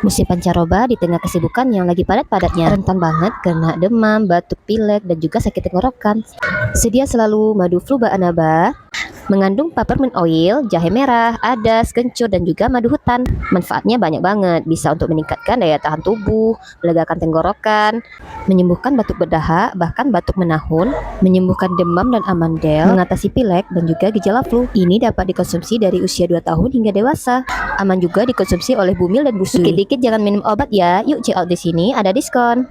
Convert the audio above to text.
Musim pancaroba di tengah kesibukan yang lagi padat-padatnya. Rentan banget kena demam, batuk pilek, dan juga sakit tenggorokan. Sedia selalu madu Fluba-Anaba, mengandung peppermint oil, jahe merah, adas, kencur, dan juga madu hutan. Manfaatnya banyak banget, bisa untuk meningkatkan daya tahan tubuh, melegakan tenggorokan, menyembuhkan batuk berdahak, bahkan batuk menahun, menyembuhkan demam dan amandel, mengatasi pilek, dan juga gejala flu. Ini dapat dikonsumsi dari usia 2 tahun hingga dewasa. Aman juga dikonsumsi oleh bumil dan busui. Dikit-dikit jangan minum obat ya. Yuk check out di sini, ada diskon.